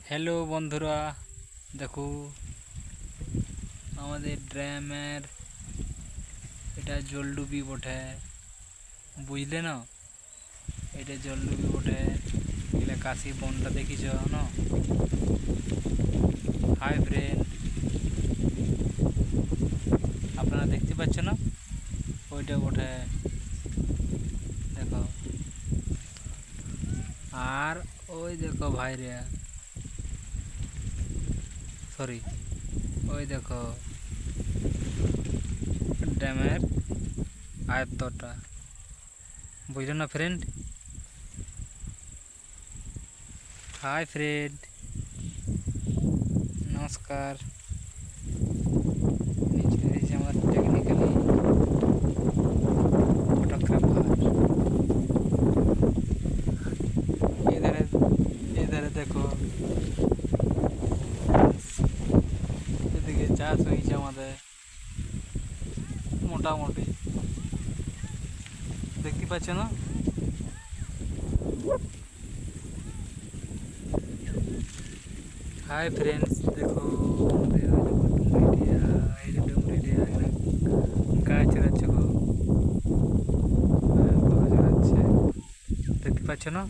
Hello বন্ধুরা, দেখো আমাদের ড্রামের এটা জলডুবি বটে, বুঝলে না? এটা জলডুবি বটে। এগুলা কাশি বনটা দেখিছ না? হাই ফ্রেন্ড, আপনারা দেখতে পাচ্ছ না? ওইটা বটে, দেখো। আর ওই দেখো ভাইরে, সরি, ওই দেখো ড্যামের আয়ত্তটা, বুঝলেন না ফ্রেন্ড? হাই ফ্রেন্ড, নমস্কার। নিচে রয়েছে আমার টেকনিক্যালি ফটোগ্রাফার। এধারে এধারে দেখো, এদিকে চাষ হয়েছে আমাদের মোটামুটি, দেখতে পাচ্ছ না? হাই ফ্রেন্ডস, দেখো আমাদের ডুমরিডিয়া, এই যে ডুমরিডিয়া এখানে গায়ে চড়াচ্ছে গো, গরু চড়াচ্ছে, দেখতে পাচ্ছ না?